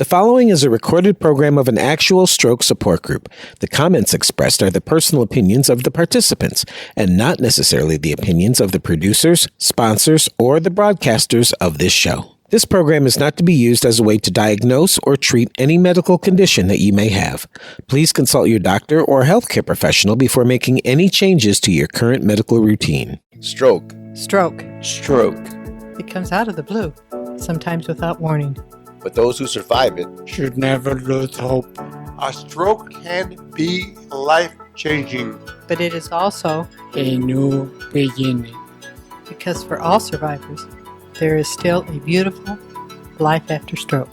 The following is a recorded program of an actual stroke support group. The comments expressed are the personal opinions of the participants and not necessarily the opinions of the producers, sponsors, or the broadcasters of this show. This program is not to be used as a way to diagnose or treat any medical condition that you may have. Please consult your doctor or healthcare professional before making any changes to your current medical routine. Stroke. Stroke. Stroke. It comes out of the blue, sometimes without warning. But those who survive it should never lose hope. A stroke can be life-changing. But it is also A new beginning. because for all survivors, there is still a beautiful life after stroke.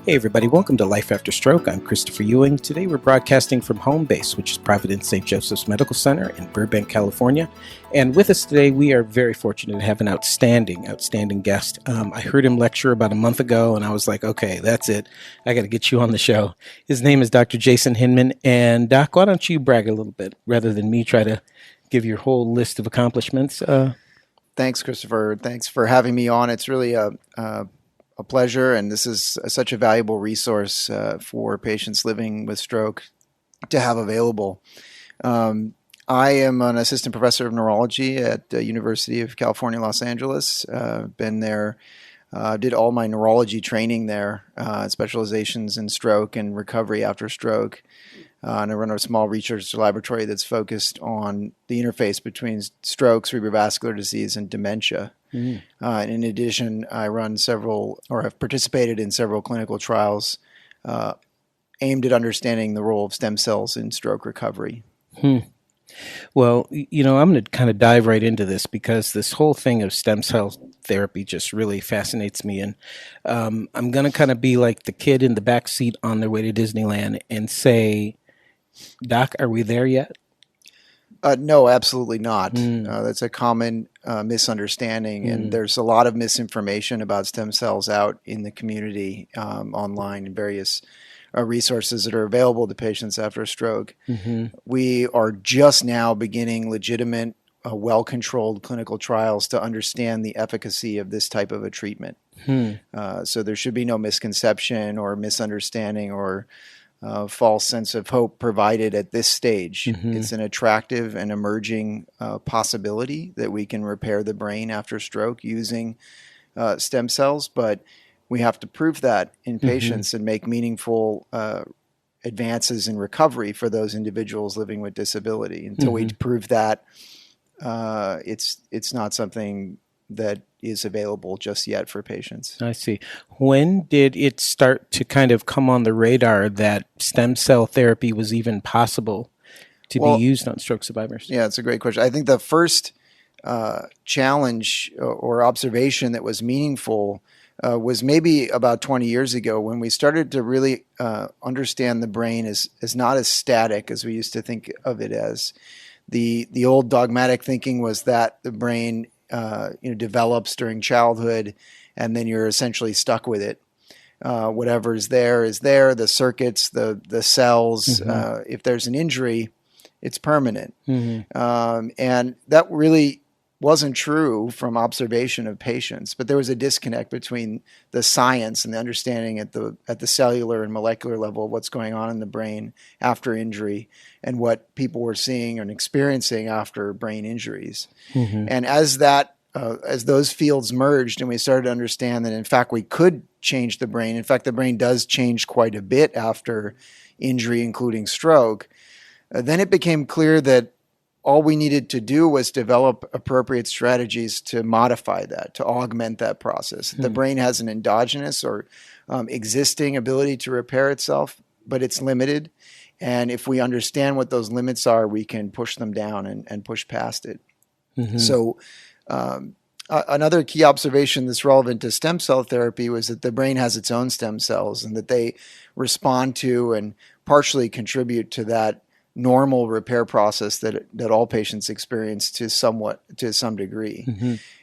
Hey everybody, welcome to Life After Stroke. I'm Christopher Ewing. Today we're broadcasting from home base, which is Providence St. Joseph's Medical Center in Burbank, California. And with us today, we are very fortunate to have an outstanding guest. I heard him lecture about a month ago, and I was like, okay, that's it. I got to get you on the show. His name is Dr. Jason Hinman. And Doc, why don't you brag a little bit rather than me try to give your whole list of accomplishments? Thanks, Christopher. Thanks for having me on. It's really a pleasure, and this is such a valuable resource for patients living with stroke to have available. I am an assistant professor of neurology at the University of California, Los Angeles. Been there, did all my neurology training there, specializations in stroke and recovery after stroke. And I run a small research laboratory that's focused on the interface between stroke, cerebrovascular disease, and dementia. And in addition, I run have participated in several clinical trials aimed at understanding the role of stem cells in stroke recovery. Well, I'm going to kind of dive right into this because this whole thing of stem cell therapy just really fascinates me. And I'm going to kind of be like the kid in the back seat on their way to Disneyland and say, Doc, are we there yet? No, absolutely not. That's a common misunderstanding, and there's a lot of misinformation about stem cells out in the community, online, and various resources that are available to patients after a stroke. We are just now beginning legitimate, well-controlled clinical trials to understand the efficacy of this type of a treatment. So there should be no misconception or misunderstanding or false sense of hope provided at this stage. It's an attractive and emerging possibility that we can repair the brain after stroke using stem cells, but we have to prove that in patients and make meaningful advances in recovery for those individuals living with disability. Until we prove that, it's not something that is available just yet for patients. I see. When did it start to kind of come on the radar that stem cell therapy was even possible to be used on stroke survivors? Yeah, it's a great question. I think the first challenge or observation that was meaningful was maybe about 20 years ago when we started to really understand the brain as not as static as we used to think of it as. The old dogmatic thinking was that the brain develops during childhood, and then you're essentially stuck with it. Whatever is there, the circuits, the cells. If there's an injury, it's permanent. And that really wasn't true from observation of patients, but there was a disconnect between the science and the understanding at the cellular and molecular level of what's going on in the brain after injury and what people were seeing and experiencing after brain injuries. And as those fields merged and we started to understand that in fact we could change the brain, in fact the brain does change quite a bit after injury, including stroke, then it became clear that all we needed to do was develop appropriate strategies to modify that, to augment that process. The brain has an endogenous or existing ability to repair itself, but it's limited. And if we understand what those limits are, we can push them down and push past it. So another key observation that's relevant to stem cell therapy was that the brain has its own stem cells and that they respond to and partially contribute to that normal repair process that all patients experience to some degree.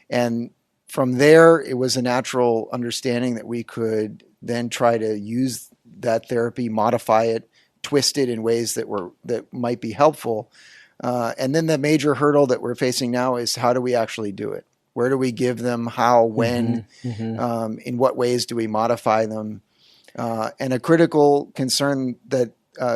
And from there, it was a natural understanding that we could then try to use that therapy, modify it, twist it in ways that might be helpful. And then the major hurdle that we're facing now is how do we actually do it? Where do we give them? How? When? In what ways do we modify them? And a critical concern that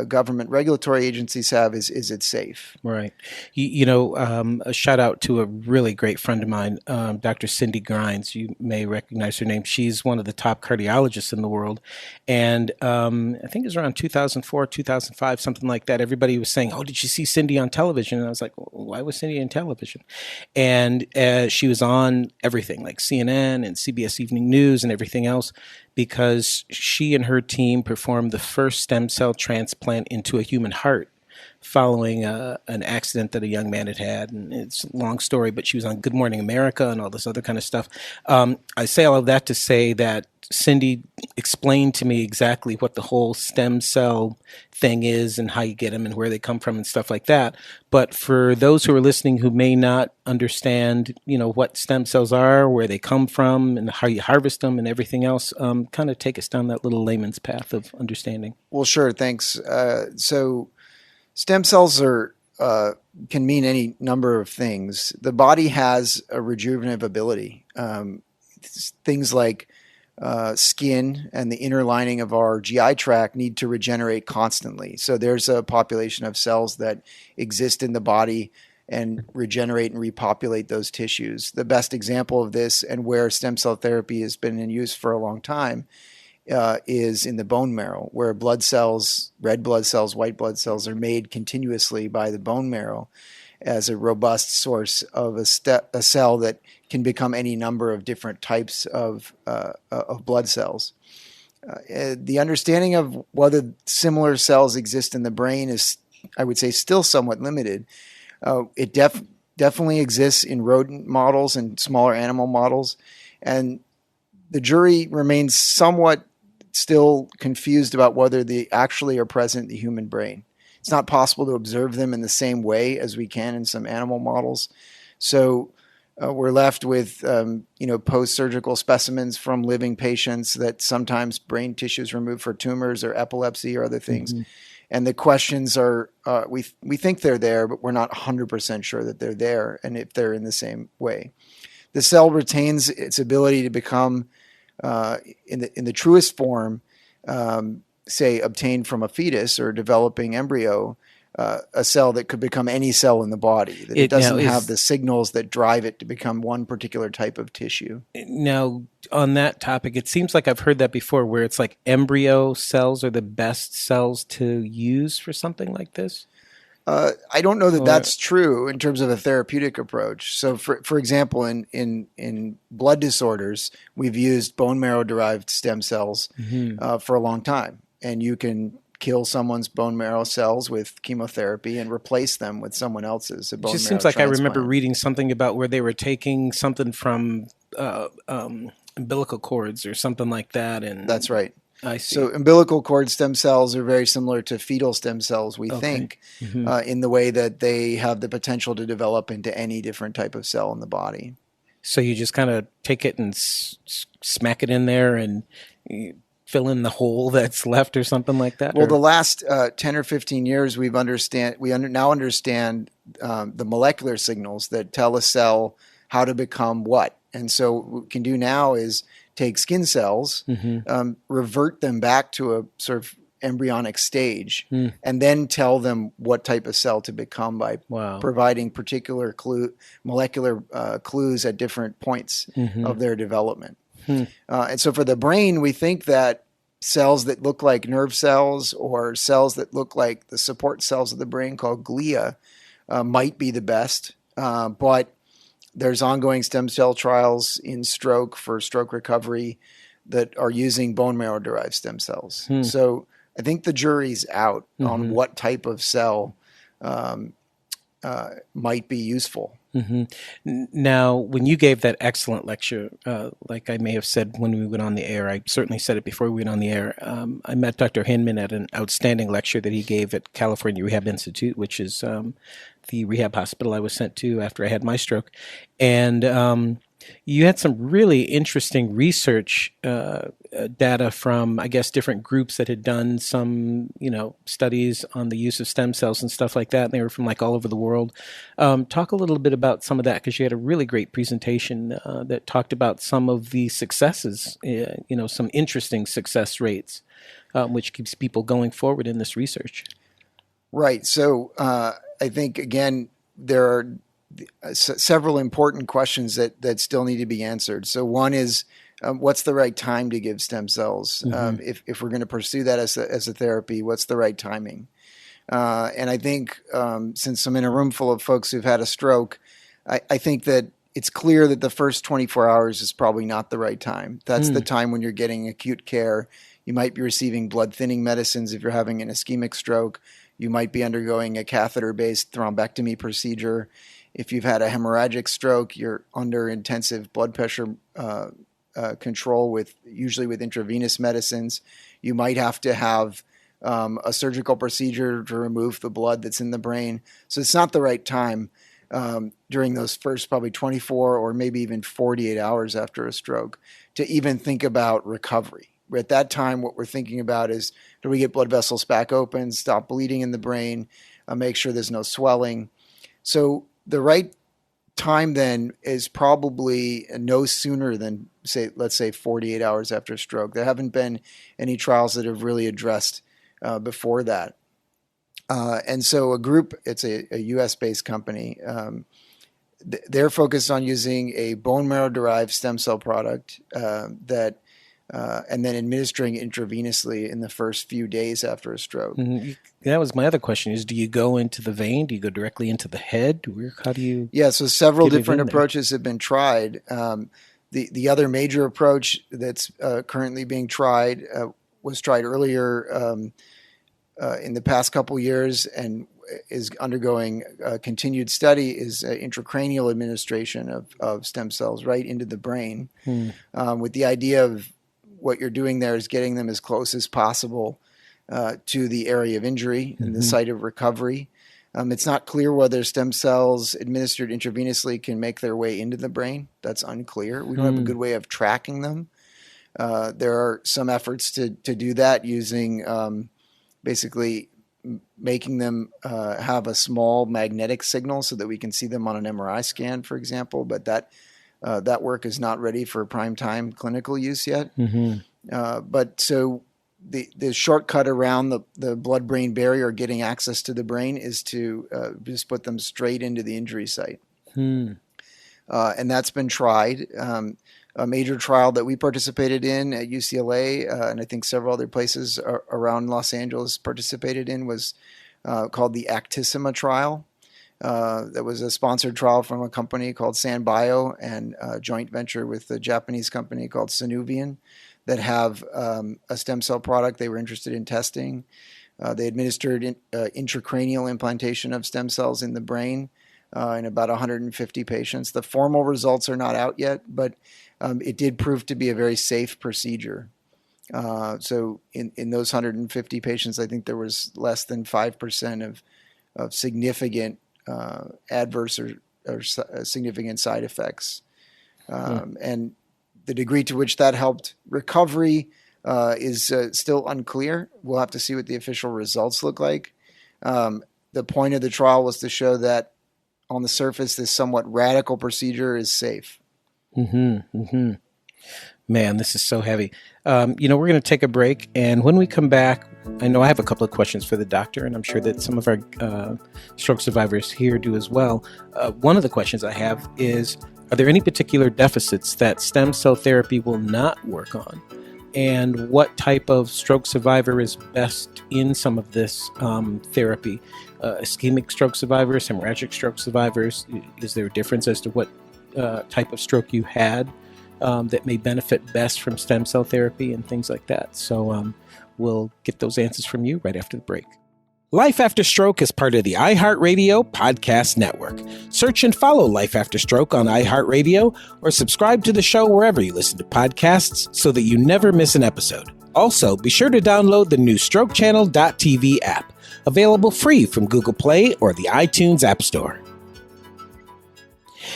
government regulatory agencies have is it safe? Right. A shout out to a really great friend of mine, Dr. Cindy Grimes. You may recognize her name. She's one of the top cardiologists in the world. And I think it was around 2004, 2005, something like that. Everybody was saying, oh, did you see Cindy on television? And I was like, well, why was Cindy on television? And she was on everything like CNN and CBS Evening News and everything else, because she and her team performed the first stem cell transplant into a human heart following an accident that a young man had had. And it's a long story, but she was on Good Morning America and all this other kind of stuff. I say all of that to say that Cindy explained to me exactly what the whole stem cell thing is and how you get them and where they come from and stuff like that. But for those who are listening who may not understand, what stem cells are, where they come from, and how you harvest them and everything else, kind of take us down that little layman's path of understanding. Well, sure. Thanks. So stem cells can mean any number of things. The body has a rejuvenative ability. Things like skin and the inner lining of our GI tract need to regenerate constantly. So there's a population of cells that exist in the body and regenerate and repopulate those tissues. The best example of this, and where stem cell therapy has been in use for a long time, is in the bone marrow, where blood cells, red blood cells, white blood cells, are made continuously by the bone marrow as a robust source of a cell that can become any number of different types of blood cells. The understanding of whether similar cells exist in the brain is, I would say, still somewhat limited. It definitely exists in rodent models and smaller animal models, and the jury remains somewhat still confused about whether they actually are present in the human brain. It's not possible to observe them in the same way as we can in some animal models. So we're left with post-surgical specimens from living patients that sometimes brain tissue is removed for tumors or epilepsy or other things. Mm-hmm. And the questions are, we think they're there, but we're not 100% sure that they're there and if they're in the same way. The cell retains its ability to become, in the truest form, say, obtained from a fetus or developing embryo, a cell that could become any cell in the body. That it doesn't have the signals that drive it to become one particular type of tissue. Now, on that topic, it seems like I've heard that before, where it's like embryo cells are the best cells to use for something like this. I don't know that that's true in terms of a therapeutic approach. So, for example, in blood disorders, we've used bone marrow derived stem cells for a long time, and you can kill someone's bone marrow cells with chemotherapy and replace them with someone else's. It just seems like transplant. I remember reading something about where they were taking something from umbilical cords or something like that, and that's right. I see. So umbilical cord stem cells are very similar to fetal stem cells, we think, in the way that they have the potential to develop into any different type of cell in the body. So you just kind of take it and smack it in there and fill in the hole that's left or something like that? Well, the last 10 or 15 years, we now understand the molecular signals that tell a cell how to become what. And so what we can do now is take skin cells, revert them back to a sort of embryonic stage, and then tell them what type of cell to become by providing particular molecular clues at different points of their development. And so for the brain, we think that cells that look like nerve cells or cells that look like the support cells of the brain called glia might be the best. But there's ongoing stem cell trials in stroke for stroke recovery that are using bone marrow derived stem cells. So I think the jury's out on what type of cell might be useful. Now, when you gave that excellent lecture, like I may have said when we went on the air, I certainly said it before we went on the air, I met Dr. Hinman at an outstanding lecture that he gave at California Rehab Institute, which is the rehab hospital I was sent to after I had my stroke. And you had some really interesting research data from, I guess, different groups that had done some, studies on the use of stem cells and stuff like that. And they were from like all over the world. Talk a little bit about some of that, because you had a really great presentation that talked about some of the successes, some interesting success rates, which keeps people going forward in this research. Right. So I think, again, there are several important questions that still need to be answered. So one is, what's the right time to give stem cells? If we're going to pursue that as a therapy, what's the right timing? And I think since I'm in a room full of folks who've had a stroke, I think that it's clear that the first 24 hours is probably not the right time. That's the time when you're getting acute care. You might be receiving blood thinning medicines if you're having an ischemic stroke. You might be undergoing a catheter-based thrombectomy procedure. If you've had a hemorrhagic stroke, you're under intensive blood pressure control usually with intravenous medicines. You might have to have a surgical procedure to remove the blood that's in the brain. So it's not the right time during those first probably 24 or maybe even 48 hours after a stroke to even think about recovery. At that time, what we're thinking about is, do we get blood vessels back open, stop bleeding in the brain, make sure there's no swelling? So the right time then is probably no sooner than, let's say 48 hours after stroke. There haven't been any trials that have really addressed before that. And so a group, it's a US-based company, they're focused on using a bone marrow-derived stem cell product and then administering intravenously in the first few days after a stroke. That was my other question: is do you go into the vein? Do you go directly into the head? How do you? Yeah, so several different approaches have been tried. The other major approach that's currently being tried was tried earlier in the past couple years and is undergoing continued study is intracranial administration of stem cells right into the brain with the idea of what you're doing there is getting them as close as possible to the area of injury and the site of recovery. It's not clear whether stem cells administered intravenously can make their way into the brain. That's unclear. We don't have a good way of tracking them. There are some efforts to do that using basically making them have a small magnetic signal so that we can see them on an MRI scan, for example, but that work is not ready for prime time clinical use yet. But so the shortcut around the blood-brain barrier getting access to the brain is to just put them straight into the injury site. And that's been tried. A major trial that we participated in at UCLA, and I think several other places around Los Angeles participated in, was called the Actissima trial. That was a sponsored trial from a company called SanBio and a joint venture with a Japanese company called Synuvian that have a stem cell product they were interested in testing. They administered intracranial implantation of stem cells in the brain in about 150 patients. The formal results are not out yet, but it did prove to be a very safe procedure. So in those 150 patients, I think there was less than 5% of significant adverse or significant side effects. And the degree to which that helped recovery is still unclear. We'll have to see what the official results look like. The point of the trial was to show that on the surface, this somewhat radical procedure is safe. Man, this is so heavy. We're going to take a break. And when we come back, I know I have a couple of questions for the doctor, and I'm sure that some of our stroke survivors here do as well. One of the questions I have is, are there any particular deficits that stem cell therapy will not work on? And what type of stroke survivor is best in some of this therapy? Ischemic stroke survivors, hemorrhagic stroke survivors, is there a difference as to what type of stroke you had that may benefit best from stem cell therapy and things like that? So we'll get those answers from you right after the break. Life After Stroke is part of the iHeartRadio podcast network. Search and follow Life After Stroke on iHeartRadio or subscribe to the show wherever you listen to podcasts so that you never miss an episode. Also, be sure to download the new strokechannel.tv app, available free from Google Play or the iTunes App Store.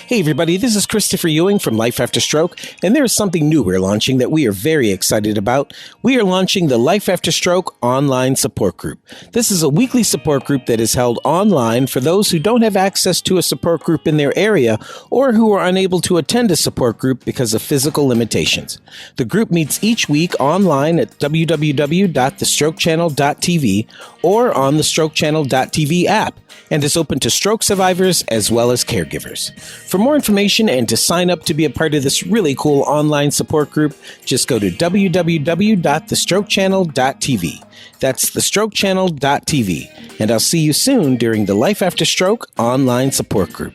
Hey everybody, this is Christopher Ewing from Life After Stroke, and there is something new we're launching that we are very excited about. We are launching the Life After Stroke online support group. This is a weekly support group that is held online for those who don't have access to a support group in their area or who are unable to attend a support group because of physical limitations. The group meets each week online at www.thestrokechannel.tv or on the strokechannel.tv app, and is open to stroke survivors as well as caregivers. For more information and to sign up to be a part of this really cool online support group, just go to www.thestrokechannel.tv. That's thestrokechannel.tv. And I'll see you soon during the Life After Stroke online support group.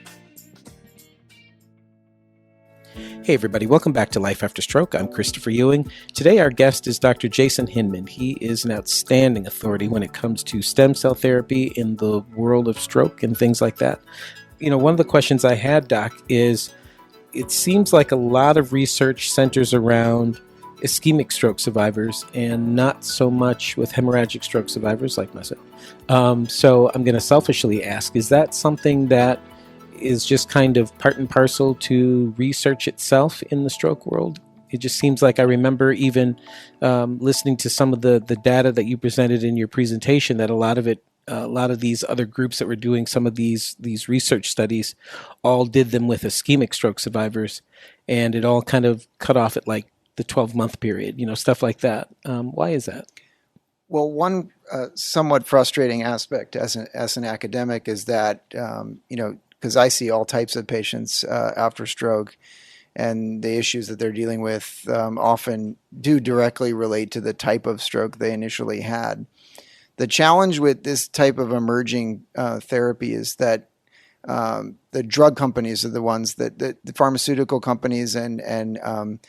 Hey everybody, welcome back to Life After Stroke. I'm Christopher Ewing. Today our guest is Dr. Jason Hinman. He is an outstanding authority when it comes to stem cell therapy in the world of stroke and things like that. You know, one of the questions I had, Doc, is it seems like a lot of research centers around ischemic stroke survivors and not so much with hemorrhagic stroke survivors like myself. So I'm going to selfishly ask, is that something that is just kind of part and parcel to research itself in the stroke world? It just seems like I remember even listening to some of the data that you presented in your presentation that a lot of these other groups that were doing some of these research studies all did them with ischemic stroke survivors, and it all kind of cut off at like the 12-month period, stuff like that. Why is that? Well, one somewhat frustrating aspect as an academic is that, because I see all types of patients after stroke, and the issues that they're dealing with often do directly relate to the type of stroke they initially had. The challenge with this type of emerging therapy is that the drug companies are the ones that the pharmaceutical companies and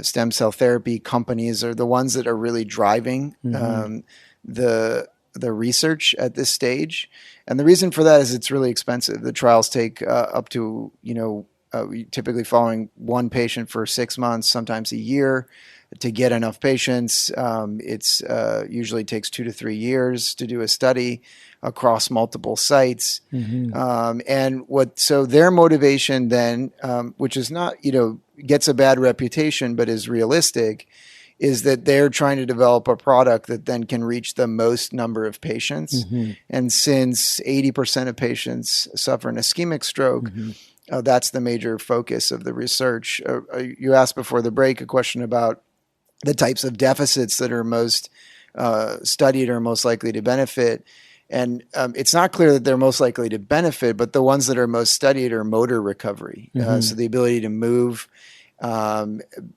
stem cell therapy companies are the ones that are really driving the research at this stage. And the reason for that is it's really expensive. The trials take up to, typically following one patient for 6 months, sometimes a year. To get enough patients, it's usually takes 2 to 3 years to do a study across multiple sites. So their motivation then, which is not, gets a bad reputation, but is realistic, is that they're trying to develop a product that then can reach the most number of patients. And since 80% of patients suffer an ischemic stroke, that's the major focus of the research. You asked before the break a question about the types of deficits that are most studied or most likely to benefit. And it's not clear that they're most likely to benefit, but the ones that are most studied are motor recovery. So the ability to move,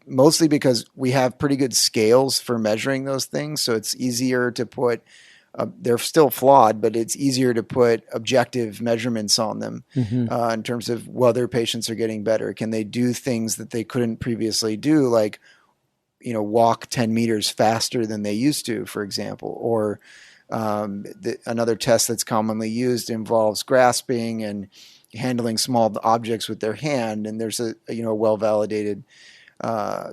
mostly because we have pretty good scales for measuring those things. So it's easier to put, they're still flawed, but it's easier to put objective measurements on them in terms of whether patients are getting better. Can they do things that they couldn't previously do, like walk 10 meters faster than they used to, for example, or another test that's commonly used involves grasping and handling small objects with their hand. And there's a well-validated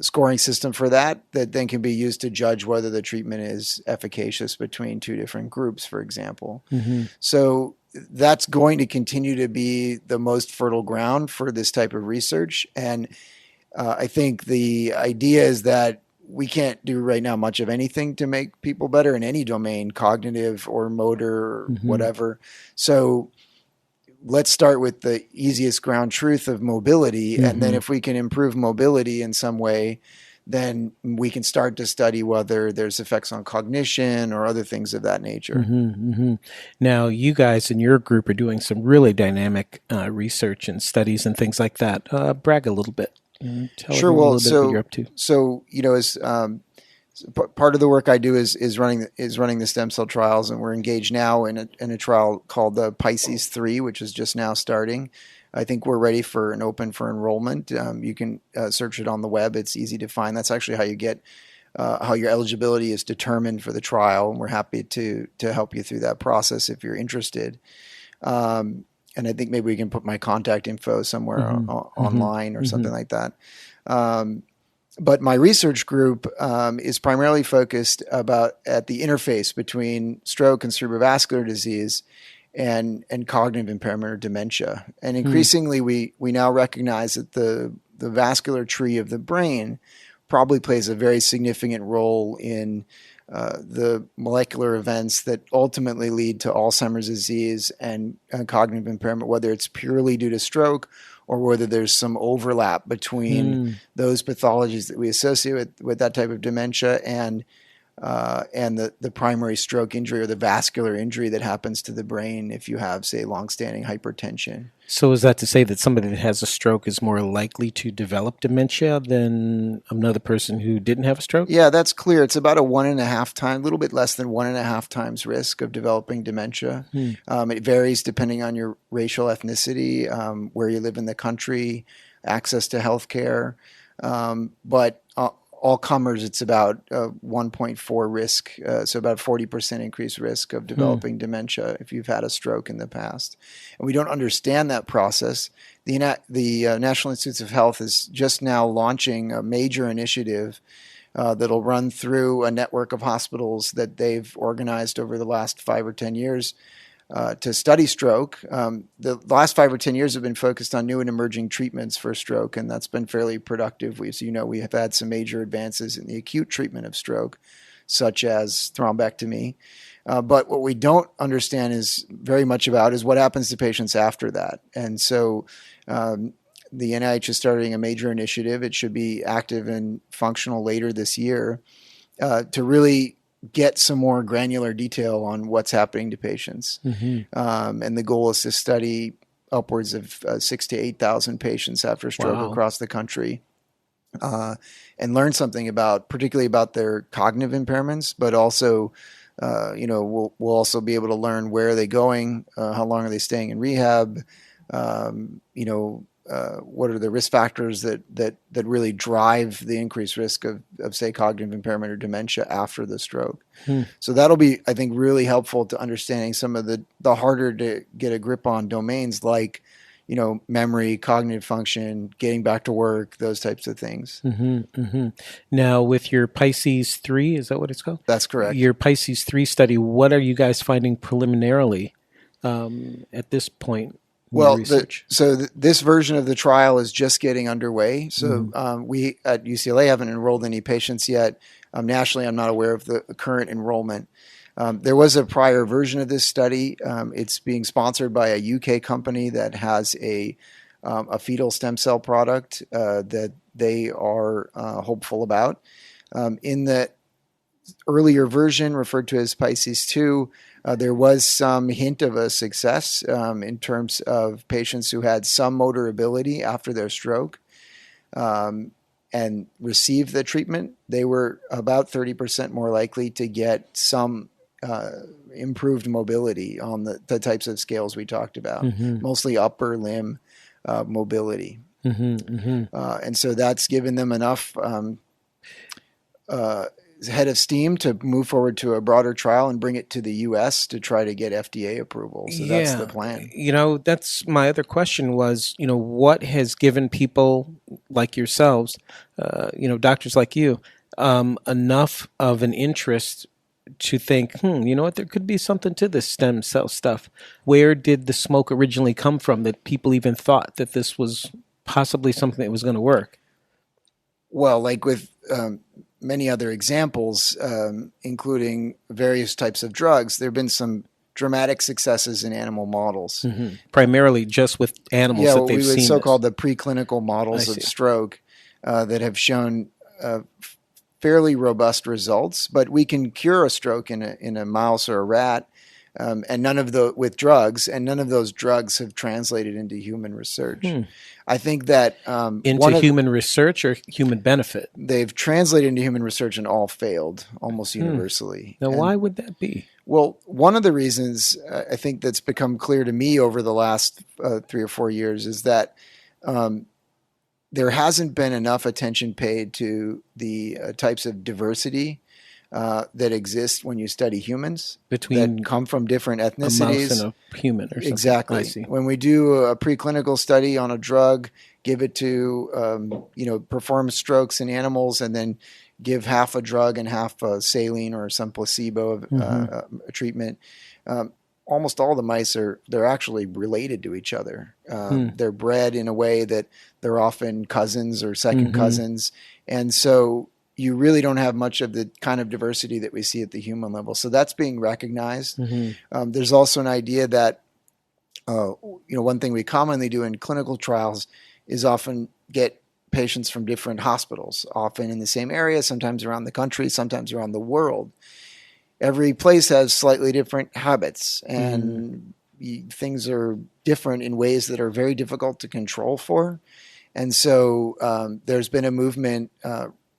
scoring system for that then can be used to judge whether the treatment is efficacious between two different groups, for example. So that's going to continue to be the most fertile ground for this type of research. And I think the idea is that we can't do right now much of anything to make people better in any domain, cognitive or motor or whatever. So let's start with the easiest ground truth of mobility. And then if we can improve mobility in some way, then we can start to study whether there's effects on cognition or other things of that nature. Now, you guys in your group are doing some really dynamic research and studies and things like that. Brag a little bit. Tell Sure. everyone a Well, little bit what you're up to. So as part of the work I do is running the stem cell trials, and we're engaged now in a trial called the Pisces 3, which is just now starting. I think we're ready for an open for enrollment. You can search it on the web. It's easy to find. That's actually how you get how your eligibility is determined for the trial, and we're happy to help you through that process if you're interested. And I think maybe we can put my contact info somewhere online or something like that. But my research group is primarily focused at the interface between stroke and cerebrovascular disease. and cognitive impairment or dementia. And increasingly, we now recognize that the vascular tree of the brain probably plays a very significant role in the molecular events that ultimately lead to Alzheimer's disease and cognitive impairment, whether it's purely due to stroke or whether there's some overlap between those pathologies that we associate with that type of dementia and the primary stroke injury or the vascular injury that happens to the brain if you have, say, longstanding hypertension. So is that to say that somebody that has a stroke is more likely to develop dementia than another person who didn't have a stroke? Yeah, that's clear. It's about a 1.5 times, a little bit less than 1.5 times risk of developing dementia. It varies depending on your racial ethnicity, where you live in the country, access to healthcare. But all comers, it's about 1.4 risk, so about 40% increased risk of developing dementia if you've had a stroke in the past. And we don't understand that process. The National Institutes of Health is just now launching a major initiative that'll run through a network of hospitals that they've organized over the last 5 or 10 years to study stroke. The last 5 or 10 years have been focused on new and emerging treatments for stroke, and that's been fairly productive. As you know, we have had some major advances in the acute treatment of stroke, such as thrombectomy. But what we don't understand is very much about is what happens to patients after that. And so the NIH is starting a major initiative. It should be active and functional later this year to really get some more granular detail on what's happening to patients. And the goal is to study upwards of 6,000 to 8,000 patients after stroke across the country and learn something particularly about their cognitive impairments, but also, we'll also be able to learn where are they going, how long are they staying in rehab, what are the risk factors that really drive the increased risk of say, cognitive impairment or dementia after the stroke. So that'll be, I think, really helpful to understanding some of the harder to get a grip on domains like, memory, cognitive function, getting back to work, those types of things. Now, with your Pisces 3, is that what it's called? That's correct. Your Pisces 3 study, what are you guys finding preliminarily at this point? Well, this version of the trial is just getting underway. So we at UCLA haven't enrolled any patients yet. Nationally, I'm not aware of the current enrollment. There was a prior version of this study. It's being sponsored by a UK company that has a fetal stem cell product that they are hopeful about. In the earlier version, referred to as Pisces 2, there was some hint of a success in terms of patients who had some motor ability after their stroke and received the treatment. They were about 30% more likely to get some improved mobility on the types of scales we talked about, mostly upper limb mobility. And so that's given them enough head of steam to move forward to a broader trial and bring it to the U.S. to try to get FDA approval. So that's the plan. That's my other question was, what has given people like yourselves, doctors like you, enough of an interest to think, there could be something to this stem cell stuff. Where did the smoke originally come from that people even thought that this was possibly something that was going to work? Well, like with many other examples, including various types of drugs, there have been some dramatic successes in animal models. Primarily just with animals that they've seen. So-called the preclinical models of stroke that have shown fairly robust results, but we can cure a stroke in a mouse or a rat, and with drugs, and none of those drugs have translated into human research. I think that into human research or human benefit, they've translated into human research and all failed almost universally. Now, why would that be? Well, one of the reasons I think that's become clear to me over the last 3 or 4 years is that there hasn't been enough attention paid to the types of diversity that exist when you study humans that come from different ethnicities. A mouse and a human or something. Exactly. I see. When we do a preclinical study on a drug, give it to, perform strokes in animals and then give half a drug and half a saline or some placebo treatment. almost all the mice they're actually related to each other. They're bred in a way that they're often cousins or second cousins. And so you really don't have much of the kind of diversity that we see at the human level. So that's being recognized. There's also an idea that, one thing we commonly do in clinical trials is often get patients from different hospitals, often in the same area, sometimes around the country, sometimes around the world. Every place has slightly different habits, and things are different in ways that are very difficult to control for. And so there's been a movement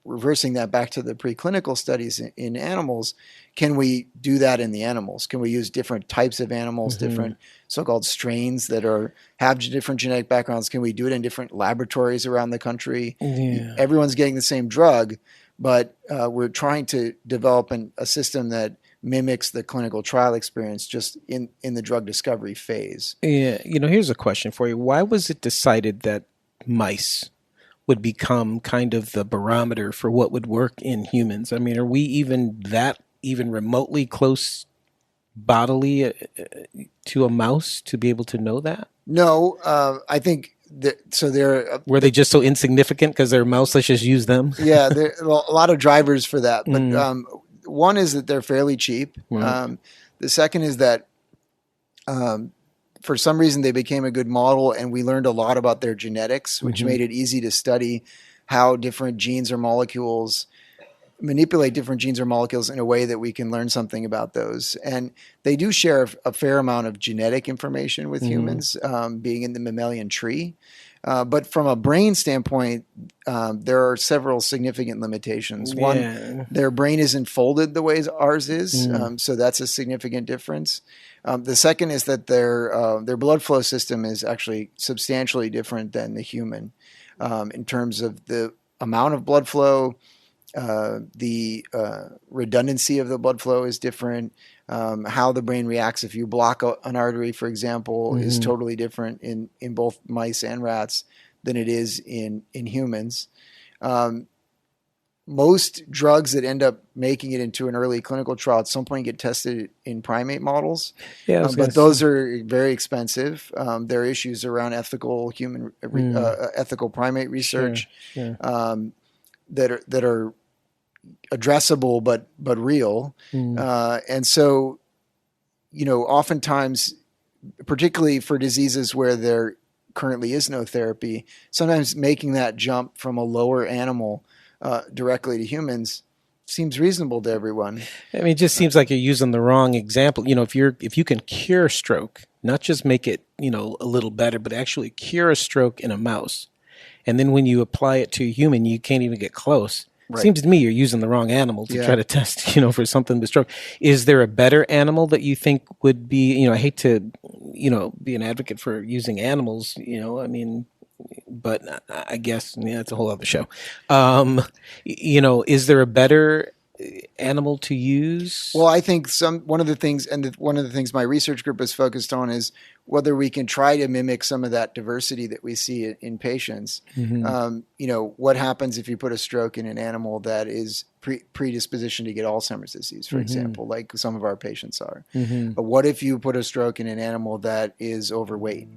reversing that back to the preclinical studies in animals. Can we do that in the animals? Can we use different types of animals, different so-called strains that have different genetic backgrounds? Can we do it in different laboratories around the country? Yeah. Everyone's getting the same drug, but we're trying to develop a system that mimics the clinical trial experience just in the drug discovery phase. Yeah, here's a question for you. Why was it decided that mice would become kind of the barometer for what would work in humans? I mean, are we even remotely close bodily to a mouse to be able to know that? No, I think were they just so insignificant because they're mouse? Let's just use them. Yeah, there are a lot of drivers for that. But one is that they're fairly cheap. The second is that for some reason they became a good model, and we learned a lot about their genetics, which made it easy to study how different genes or molecules manipulate different genes or molecules in a way that we can learn something about those. And they do share a fair amount of genetic information with humans, being in the mammalian tree. But from a brain standpoint, there are several significant limitations. One, their brain isn't folded the way ours is, so that's a significant difference. The second is that their blood flow system is actually substantially different than the human in terms of the amount of blood flow. The redundancy of the blood flow is different. How the brain reacts if you block an artery, for example, is totally different in both mice and rats than it is in humans. Most drugs that end up making it into an early clinical trial at some point get tested in primate models, but those are very expensive. There are issues around ethical ethical primate research that are addressable but real. And so, oftentimes, particularly for diseases where there currently is no therapy, sometimes making that jump from a lower animal directly to humans seems reasonable to everyone. I mean, it just seems like you're using the wrong example. If you can cure stroke, not just make it, a little better, but actually cure a stroke in a mouse, and then when you apply it to a human, you can't even get close. Right. Seems to me you're using the wrong animal to try to test, for something with stroke. Is there a better animal that you think would be, I hate to, be an advocate for using animals, but I guess, it's a whole other show. Is there a better animal to use? Well, I think one of the things my research group is focused on is whether we can try to mimic some of that diversity that we see in patients. What happens if you put a stroke in an animal that is predispositioned to get Alzheimer's disease, for example, like some of our patients are. But what if you put a stroke in an animal that is overweight,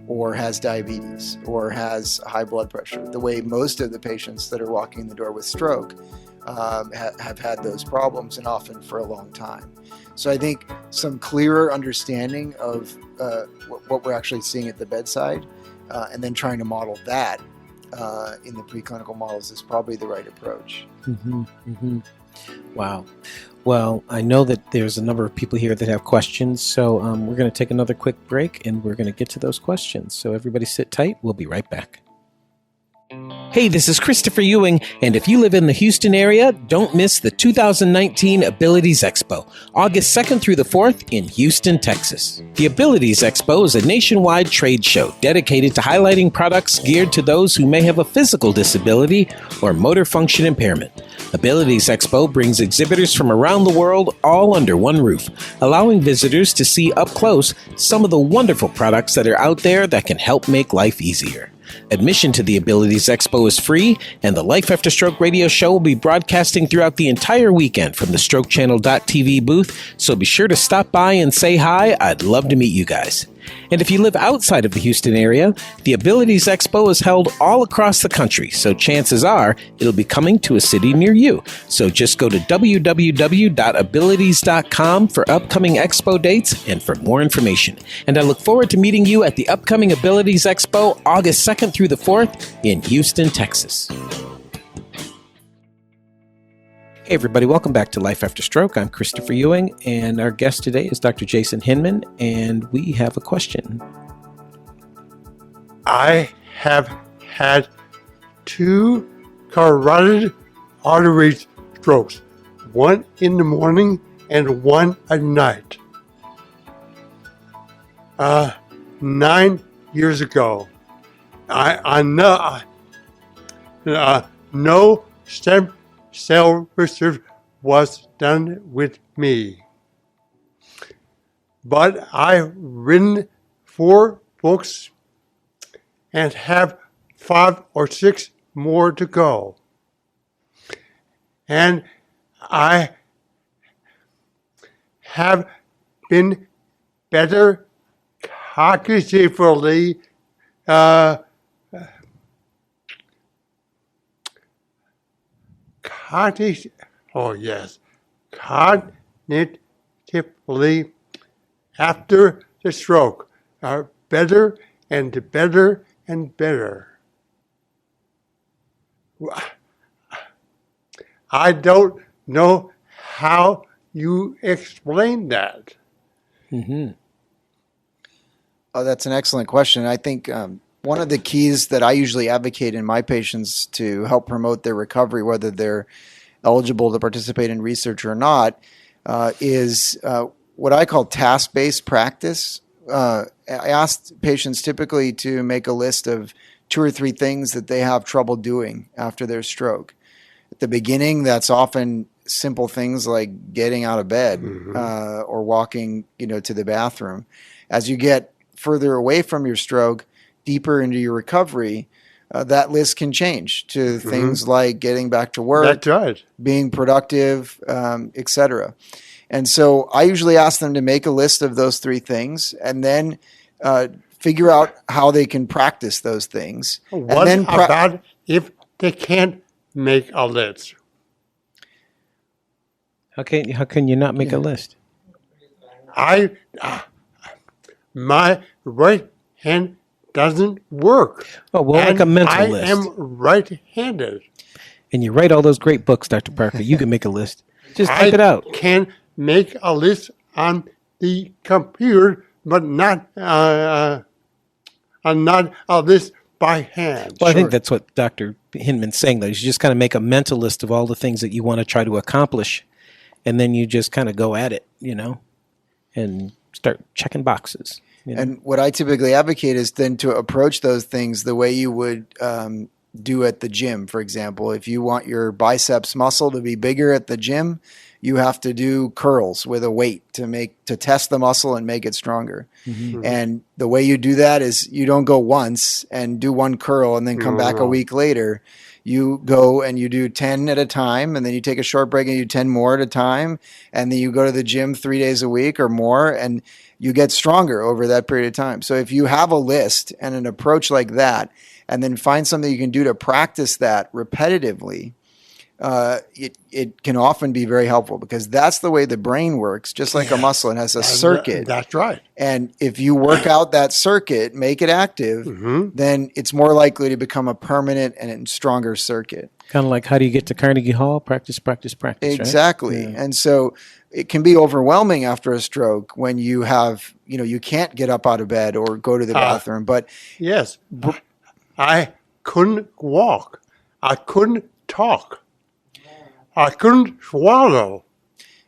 or has diabetes, or has high blood pressure, the way most of the patients that are walking in the door with stroke have had those problems, and often for a long time. So I think some clearer understanding of what we're actually seeing at the bedside, and then trying to model that in the preclinical models is probably the right approach. Wow. Well, I know that there's a number of people here that have questions, so we're going to take another quick break, and we're going to get to those questions. So everybody sit tight. We'll be right back. Hey, this is Christopher Ewing, and if you live in the Houston area, don't miss the 2019 Abilities Expo, August 2nd through the 4th in Houston, Texas. The Abilities Expo is a nationwide trade show dedicated to highlighting products geared to those who may have a physical disability or motor function impairment. Abilities Expo brings exhibitors from around the world all under one roof, allowing visitors to see up close some of the wonderful products that are out there that can help make life easier. Admission to the Abilities Expo is free, and the Life After Stroke radio show will be broadcasting throughout the entire weekend from the strokechannel.tv booth, so be sure to stop by and say hi. I'd love to meet you guys. And if you live outside of the Houston area, the Abilities Expo is held all across the country, so chances are it'll be coming to a city near you. So just go to www.abilities.com for upcoming expo dates and for more information. And I look forward to meeting you at the upcoming Abilities Expo August 2nd through the 4th in Houston, Texas. Hey everybody, welcome back to Life After Stroke. I'm Christopher Ewing, and our guest today is Dr. Jason Hinman, and we have a question. I have had 2 carotid artery strokes, one in the morning and one at night. 9 years ago, I know no stem cell research was done with me. But I've written 4 books and have 5 or 6 more to go. And I have been better cognitively cognitively after the stroke are better and better and better. I don't know how you explain that. Mm-hmm. Oh, that's an excellent question. I think one of the keys that I usually advocate in my patients to help promote their recovery, whether they're eligible to participate in research or not, is what I call task-based practice. I ask patients typically to make a list of 2 or 3 things that they have trouble doing after their stroke. At the beginning, that's often simple things like getting out of bed or walking, to the bathroom. As you get further away from your stroke, deeper into your recovery, that list can change to things like getting back to work, That's right. being productive, etc. And so I usually ask them to make a list of those 3 things and then figure out how they can practice those things. What and then about if they can't make a list? How can you not make a list? My right hand doesn't work. Oh, well, like a mental list. I am right-handed. And you write all those great books, Dr. Parker. You can make a list. Just type it out. I can make a list on the computer, but not a list by hand. Well, I think that's what Dr. Hinman's saying, though. You just kind of make a mental list of all the things that you want to try to accomplish, and then you just kind of go at it, and start checking boxes. And what I typically advocate is then to approach those things the way you would do at the gym, for example. If you want your biceps muscle to be bigger at the gym, you have to do curls with a weight to test the muscle and make it stronger. Mm-hmm. And the way you do that is you don't go once and do 1 curl and then come back a week later. You go and you do 10 at a time, and then you take a short break and you do 10 more at a time, and then you go to the gym 3 days a week or more, and you get stronger over that period of time. So if you have a list and an approach like that, and then find something you can do to practice that repetitively, it can often be very helpful, because that's the way the brain works, just like a muscle. It has a circuit. That's right. And if you work out that circuit, make it active, then it's more likely to become a permanent and stronger circuit. Kind of like, how do you get to Carnegie Hall? Practice, practice, practice. Exactly. Right? Yeah. And so it can be overwhelming after a stroke when you have, you can't get up out of bed or go to the bathroom. But yes, I couldn't walk. I couldn't talk. I couldn't swallow.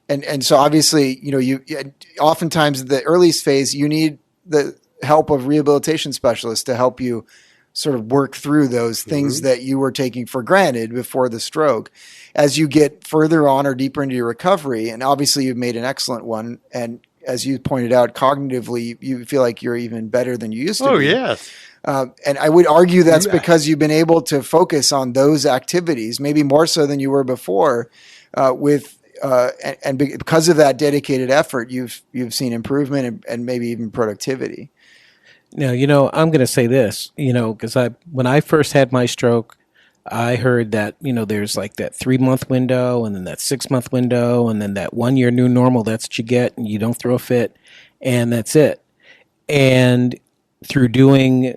And so obviously, you oftentimes in the earliest phase, you need the help of rehabilitation specialists to help you sort of work through those things that you were taking for granted before the stroke. As you get further on or deeper into your recovery, and obviously you've made an excellent one, and as you pointed out, cognitively, you feel like you're even better than you used to be. Oh, yes. And I would argue that's because you've been able to focus on those activities, maybe more so than you were before, and because of that dedicated effort, you've seen improvement and maybe even productivity. Now, I'm going to say this, because when I first had my stroke, I heard that, there's like that 3-month window and then that 6-month window and then that 1 year new normal. That's what you get, and you don't throw a fit, and that's it. And through doing,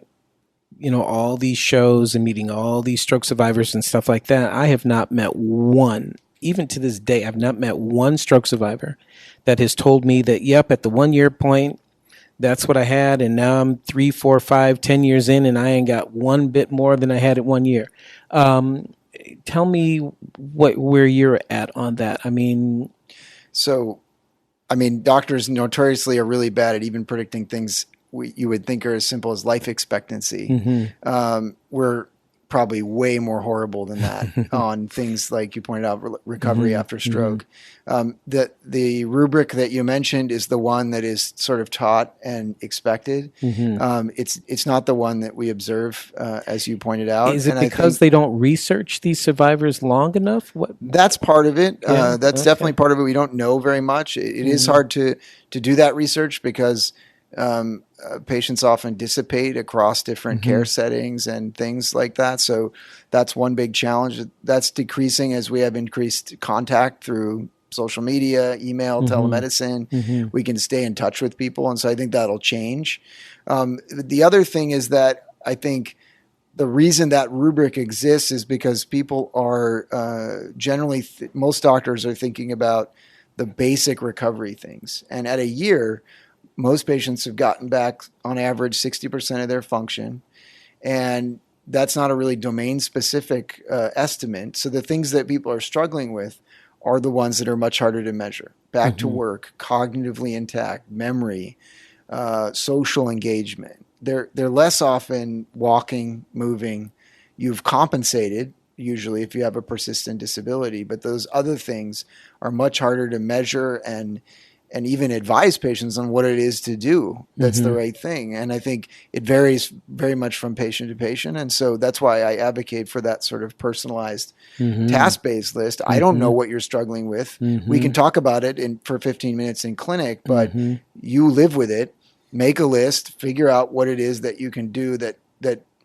all these shows and meeting all these stroke survivors and stuff like that, I have not met one, even to this day, I've not met one stroke survivor that has told me that, yep, at the 1 year point, that's what I had, and now I'm 3, 4, 5, 10 years in, and I ain't got one bit more than I had at 1 year. Tell me where you're at on that. Doctors notoriously are really bad at even predicting things you would think are as simple as life expectancy. Mm-hmm. We're probably way more horrible than that on things like you pointed out, recovery after stroke. The rubric that you mentioned is the one that is sort of taught and expected. It's not the one that we observe, as you pointed out. Is it because they don't research these survivors long enough? That's part of it. Yeah, that's definitely part of it. We don't know very much. It is hard to do that research because patients often dissipate across different care settings and things like that. So that's one big challenge. That's decreasing as we have increased contact through social media, email, telemedicine. We can stay in touch with people. And so I think that'll change. The other thing is that I think the reason that rubric exists is because people are generally, most doctors are thinking about the basic recovery things. And at a year, most patients have gotten back on average 60% of their function. And that's not a really domain specific estimate. So the things that people are struggling with are the ones that are much harder to measure. Back to work, cognitively intact, memory, social engagement. They're less often walking, moving. You've compensated, usually, if you have a persistent disability. But those other things are much harder to measure and even advise patients on what it is to do that's the right thing. And I think it varies very much from patient to patient. And so that's why I advocate for that sort of personalized task-based list. I don't know what you're struggling with. We can talk about it for 15 minutes in clinic, but you live with it, make a list, figure out what it is that you can do that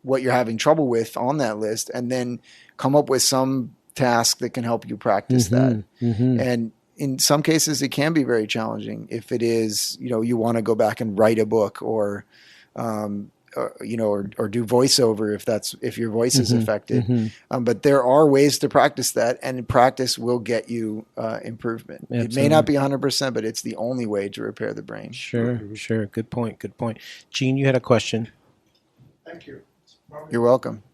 what you're having trouble with on that list, and then come up with some task that can help you practice that. And in some cases, it can be very challenging. If it is, you want to go back and write a book, or do voiceover if your voice is affected. But there are ways to practice that, and practice will get you improvement. Absolutely. It may not be 100%, but it's the only way to repair the brain. Sure. Good point. Gene, you had a question. Thank you. You're welcome.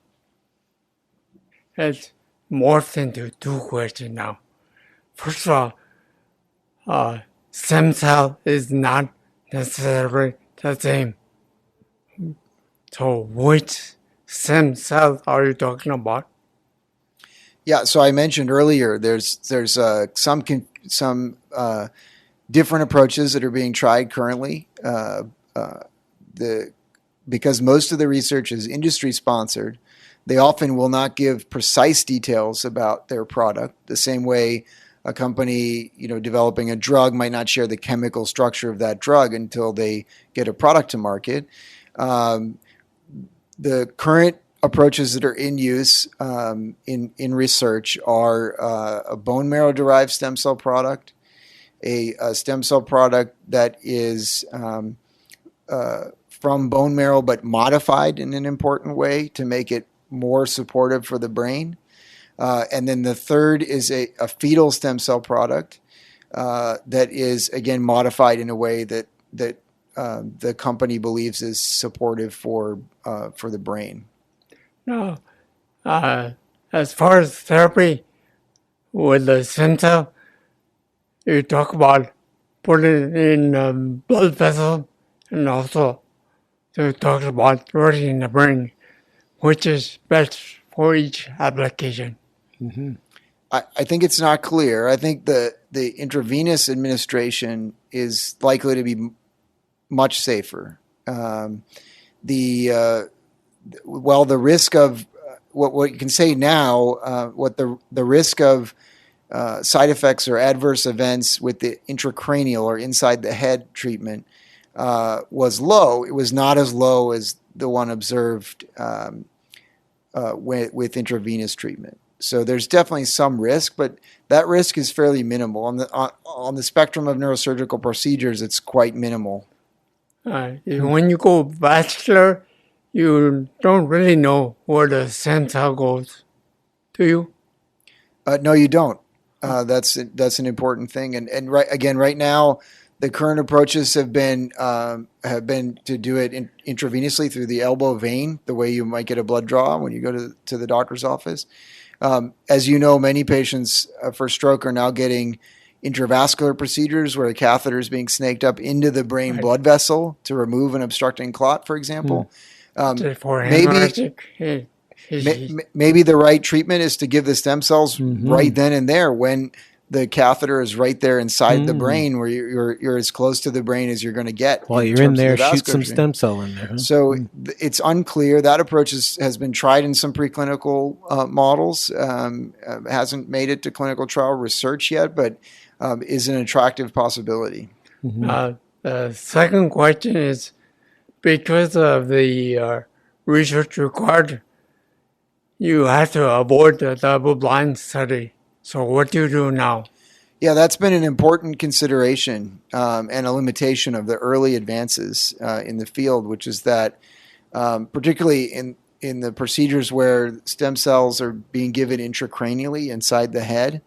It's morphed into 2 questions now. First of all, stem cell is not necessarily the same. So which stem cell are you talking about? Yeah, so I mentioned earlier there's some different approaches that are being tried currently. Because most of the research is industry sponsored, they often will not give precise details about their product. The same way a company, developing a drug might not share the chemical structure of that drug until they get a product to market. The current approaches that are in use in research are a bone marrow derived stem cell product, a stem cell product that is from bone marrow but modified in an important way to make it more supportive for the brain. And then the third is a fetal stem cell product that is, again, modified in a way that the company believes is supportive for the brain. No. As far as therapy with the stem cell, you talk about putting it in blood vessel, and also you talk about putting in the brain, which is best for each application. I think it's not clear. I think the intravenous administration is likely to be much safer. The well, the risk of what you can say now, what the risk of side effects or adverse events with the intracranial or inside the head treatment was low. It was not as low as the one observed with intravenous treatment. So there's definitely some risk, but that risk is fairly minimal. On the spectrum of neurosurgical procedures, it's quite minimal. When you go vascular, you don't really know where the stem cell goes, do you? No, you don't. That's an important thing. And right now, the current approaches have been to do it intravenously through the elbow vein, the way you might get a blood draw when you go to the doctor's office. As you know, many patients for stroke are now getting intravascular procedures where a catheter is being snaked up into the brain blood vessel to remove an obstructing clot, for example. Maybe the right treatment is to give the stem cells right then and there when the catheter is right there inside the brain, where you're as close to the brain as you're going to get. While you're in there, shoot some stem cell in there. Huh? So it's unclear. That approach has been tried in some preclinical models. Hasn't made it to clinical trial research yet, but is an attractive possibility. The second question is, because of the research required, you have to avoid the double-blind study. So what do you do now? Yeah, that's been an important consideration and a limitation of the early advances in the field, which is that particularly in the procedures where stem cells are being given intracranially inside the head,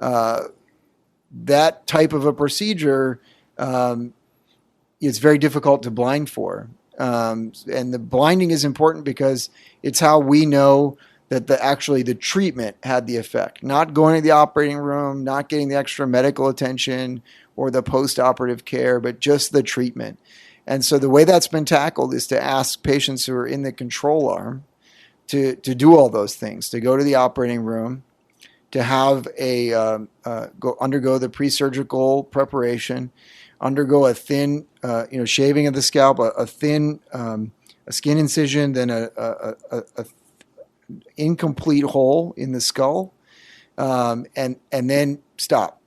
that type of a procedure is very difficult to blind for. And the blinding is important because it's how we know that the treatment had the effect. Not going to the operating room, not getting the extra medical attention or the post-operative care, but just the treatment. And so the way that's been tackled is to ask patients who are in the control arm to do all those things, to go to the operating room, to have undergo the pre-surgical preparation, undergo a thin, shaving of the scalp, a thin skin incision, then a incomplete hole in the skull, and then stop.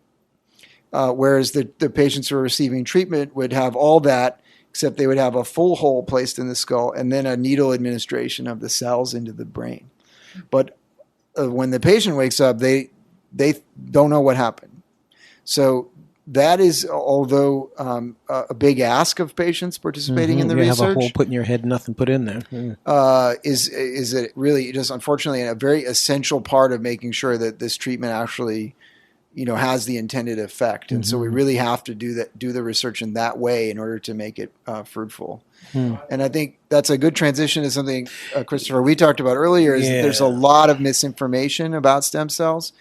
Whereas the patients who are receiving treatment would have all that, except they would have a full hole placed in the skull and then a needle administration of the cells into the brain. But when the patient wakes up, they don't know what happened. So that is, although a big ask of patients participating in the research, have a hole put in your head, nothing put in there. Is it really just unfortunately a very essential part of making sure that this treatment actually, has the intended effect. And so we really have to do the research in that way in order to make it fruitful. And I think that's a good transition to something, Christopher, we talked about earlier. Is that there's a lot of misinformation about stem cells.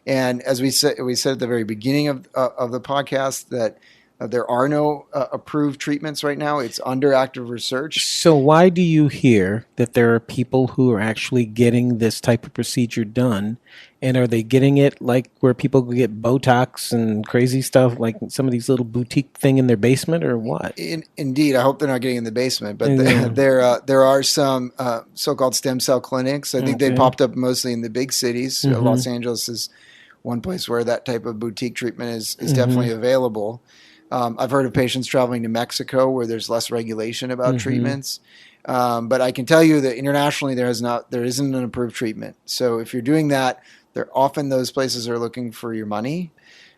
And as we said at the very beginning of the podcast that there are no approved treatments right now. It's under active research. So why do you hear that there are people who are actually getting this type of procedure done? And are they getting it like where people get Botox and crazy stuff, like some of these little boutique thing in their basement, or what? Indeed, I hope they're not getting in the basement. But there are some so-called stem cell clinics. I think they popped up mostly in the big cities. Los Angeles is one place where that type of boutique treatment is definitely available. I've heard of patients traveling to Mexico where there's less regulation about treatments. But I can tell you that internationally there isn't an approved treatment. So if you're doing that, often those places are looking for your money.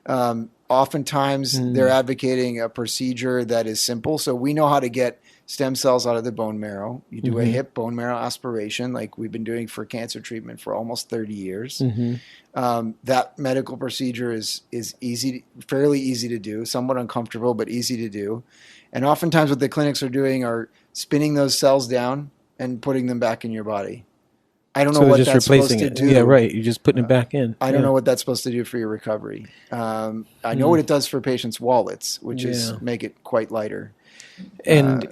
Oftentimes they're advocating a procedure that is simple. So we know how to get stem cells out of the bone marrow. You do a hip bone marrow aspiration like we've been doing for cancer treatment for almost 30 years. That medical procedure is fairly easy to do, somewhat uncomfortable, but easy to do. And oftentimes what the clinics are doing are spinning those cells down and putting them back in your body. I don't know what that's supposed to do. Yeah, right. You're just putting it back in. I don't know what that's supposed to do for your recovery. I know what it does for patients' wallets, which is make it quite lighter. And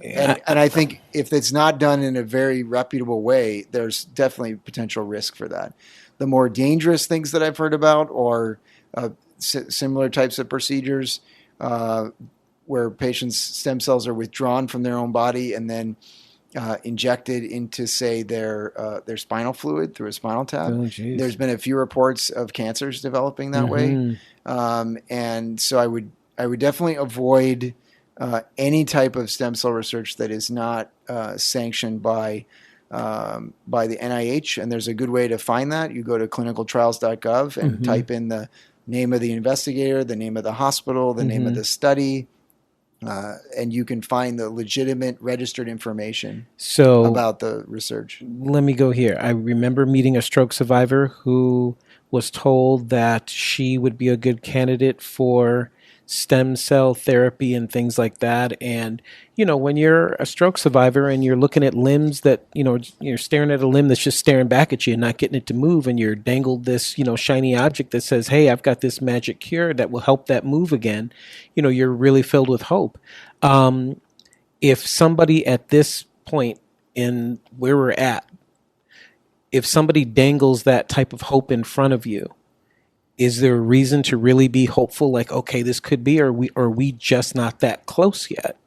I think if it's not done in a very reputable way, there's definitely potential risk for that. The more dangerous things that I've heard about or similar types of procedures where patients' stem cells are withdrawn from their own body and then injected into, say, their spinal fluid through a spinal tap. Oh, geez. There's been a few reports of cancers developing that way, and so I would definitely avoid any type of stem cell research that is not sanctioned by the NIH. And there's a good way to find that. You go to clinicaltrials.gov and type in the name of the investigator, the name of the hospital, the name of the study. And you can find the legitimate registered information about the research. Let me go here. I remember meeting a stroke survivor who was told that she would be a good candidate for stem cell therapy and things like that. And, when you're a stroke survivor and you're looking at limbs that, you're staring at a limb that's just staring back at you and not getting it to move, and you're dangled this, shiny object that says, hey, I've got this magic cure that will help that move again, you're really filled with hope. If somebody at this point in where we're at, if somebody dangles that type of hope in front of you, is there a reason to really be hopeful? Like, okay, this could be, or are we just not that close yet?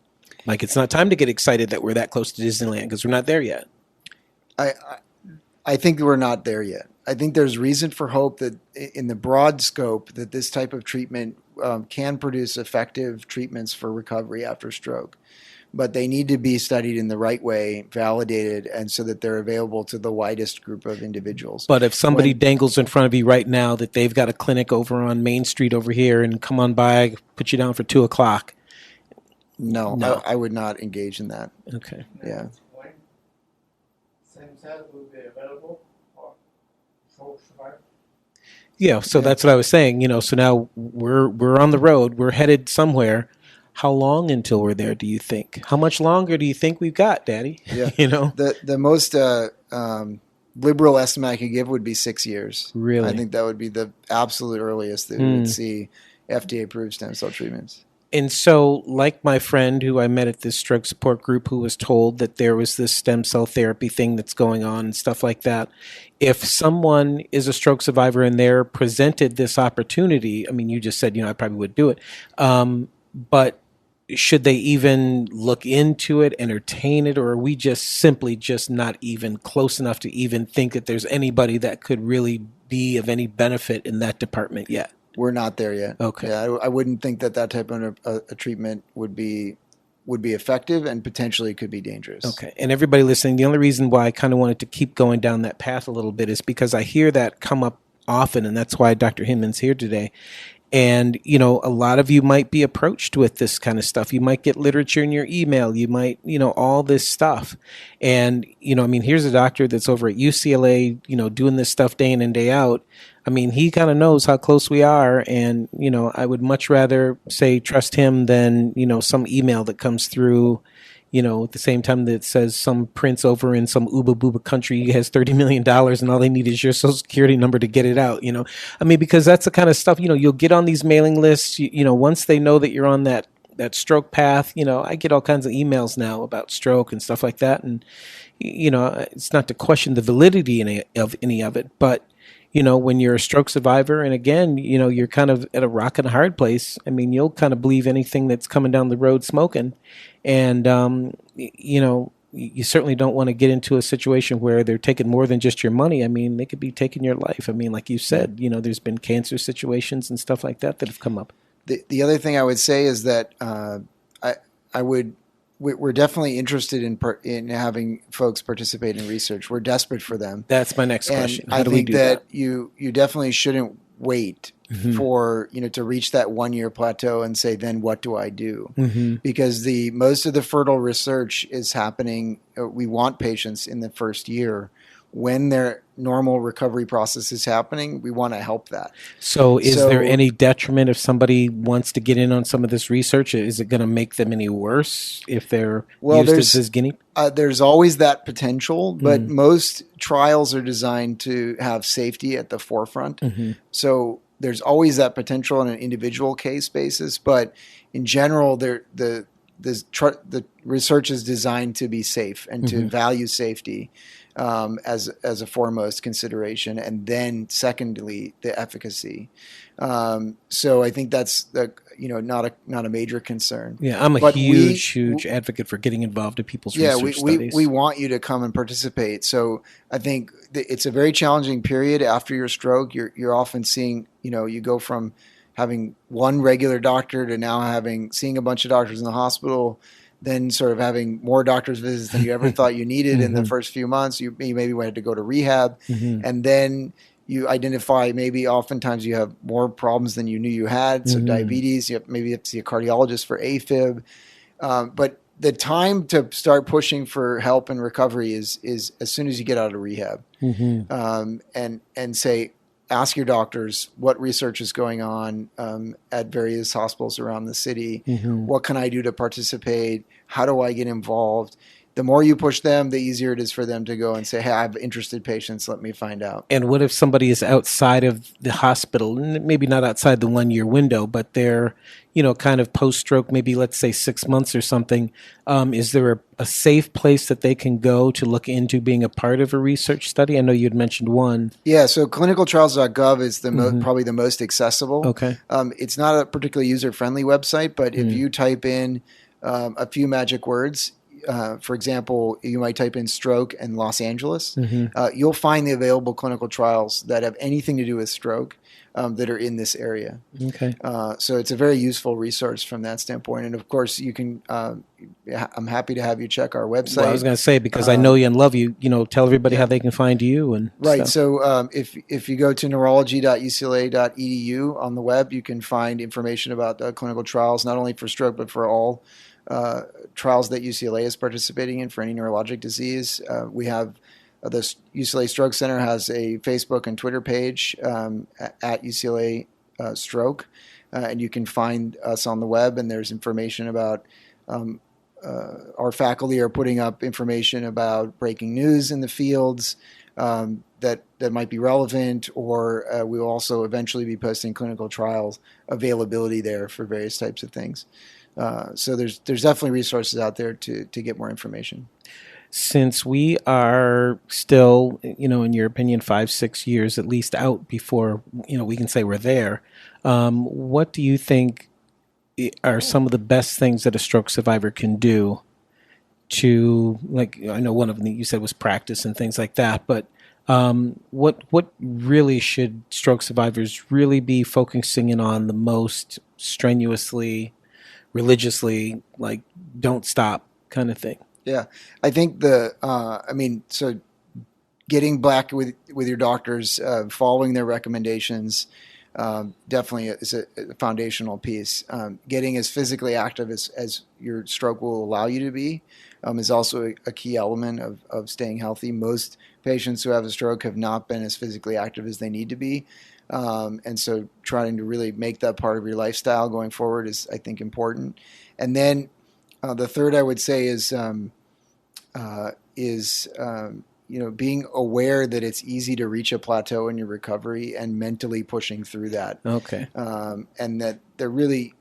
Like, it's not time to get excited that we're that close to Disneyland because we're not there yet. I think we're not there yet. I think there's reason for hope that in the broad scope that this type of treatment can produce effective treatments for recovery after stroke. But they need to be studied in the right way, validated, and so that they're available to the widest group of individuals. But if somebody dangles in front of you right now that they've got a clinic over on Main Street over here and come on by, put you down for 2:00. No. I would not engage in that. Okay. Yeah. Stem cells will be available for stroke survivors. Yeah, so that's what I was saying. So now we're on the road. We're headed somewhere. How long until we're there, do you think? How much longer do you think we've got, Daddy? Yeah. The most liberal estimate I could give would be 6 years. Really? I think that would be the absolute earliest that we would see FDA-approved stem cell treatments. And so, like my friend who I met at this stroke support group who was told that there was this stem cell therapy thing that's going on and stuff like that, if someone is a stroke survivor and they're presented this opportunity, I mean, you just said, I probably would do it, but should they even look into it, entertain it, or are we just simply just not even close enough to even think that there's anybody that could really be of any benefit in that department yet? We're not there yet. Okay. Yeah, I wouldn't think that type of a treatment would be effective and potentially could be dangerous. Okay. And everybody listening, the only reason why I kind of wanted to keep going down that path a little bit is because I hear that come up often, and that's why Dr. Hinman's here today. And, a lot of you might be approached with this kind of stuff. You might get literature in your email. You might, all this stuff. And, here's a doctor that's over at UCLA, doing this stuff day in and day out. I mean, he kind of knows how close we are. And, I would much rather say trust him than, some email that comes through, at the same time that says some prince over in some Uba Booba country has $30 million and all they need is your social security number to get it out, because that's the kind of stuff, you'll get on these mailing lists, once they know that you're on that stroke path, I get all kinds of emails now about stroke and stuff like that. And, it's not to question the validity of any of it, but when you're a stroke survivor, and again, you're kind of at a rock and a hard place. I mean, you'll kind of believe anything that's coming down the road smoking. And, you certainly don't want to get into a situation where they're taking more than just your money. I mean, they could be taking your life. I mean, like you said, there's been cancer situations and stuff like that have come up. The other thing I would say is that we're definitely interested in having folks participate in research. We're desperate for them. That's my next question. How I do we think do that you definitely shouldn't wait for to reach that 1 year plateau and say, then what do I do? Because most of the fertile research is happening. We want patients in the first year. When their normal recovery process is happening, we want to help that. So is there any detriment if somebody wants to get in on some of this research? Is it going to make them any worse if they're used as guinea? There's always that potential, but most trials are designed to have safety at the forefront. So there's always that potential on an individual case basis, but in general, the the research is designed to be safe and to value safety as a foremost consideration, and then secondly the efficacy. So I think that's not a major concern. Yeah, I'm a But huge advocate for getting involved in people's research studies. We want you to come and participate. So I think it's a very challenging period after your stroke. You're often seeing, you go from having one regular doctor to now seeing a bunch of doctors in the hospital, then sort of having more doctor's visits than you ever thought you needed in the first few months. You maybe had to go to rehab, and then you identify maybe oftentimes you have more problems than you knew you had. So diabetes, maybe you have to see a cardiologist for AFib. But the time to start pushing for help and recovery is as soon as you get out of rehab, and say, ask your doctors what research is going on at various hospitals around the city. What can I do to participate? How do I get involved? The more you push them, the easier it is for them to go and say, hey, I have interested patients. Let me find out. And what if somebody is outside of the hospital, maybe not outside the 1 year window, but they're, kind of post-stroke, maybe let's say 6 months or something. Is there a safe place that they can go to look into being a part of a research study? I know you'd mentioned one. Yeah, so clinicaltrials.gov is probably the most accessible. Okay. It's not a particularly user-friendly website, but if you type in a few magic words, for example, you might type in stroke and Los Angeles. You'll find the available clinical trials that have anything to do with stroke that are in this area. Okay. So it's a very useful resource from that standpoint. And of course, you can. I'm happy to have you check our website. Well, I was going to say, because I know you and love you. Tell everybody how they can find you and right. stuff. So if you go to neurology.ucla.edu on the web, you can find information about clinical trials, not only for stroke but for all trials that UCLA is participating in for any neurologic disease. We have the UCLA Stroke Center has a Facebook and Twitter page at UCLA Stroke, and you can find us on the web. And there's information about our faculty are putting up information about breaking news in the fields that might be relevant, or we will also eventually be posting clinical trials availability there for various types of things. So there's definitely resources out there to get more information. Since we are still, in your opinion, 5-6 years at least out before, we can say we're there, what do you think are some of the best things that a stroke survivor can do to, I know one of them that you said was practice and things like that, but what really should stroke survivors really be focusing in on the most strenuously, religiously, don't stop kind of thing? Yeah, I think so getting back with your doctors, following their recommendations, definitely is a foundational piece. Getting as physically active as your stroke will allow you to be is also a key element of staying healthy. Most patients who have a stroke have not been as physically active as they need to be. And so trying to really make that part of your lifestyle going forward is, I think, important. And then the third I would say is being aware that it's easy to reach a plateau in your recovery and mentally pushing through that. Okay. And that there really,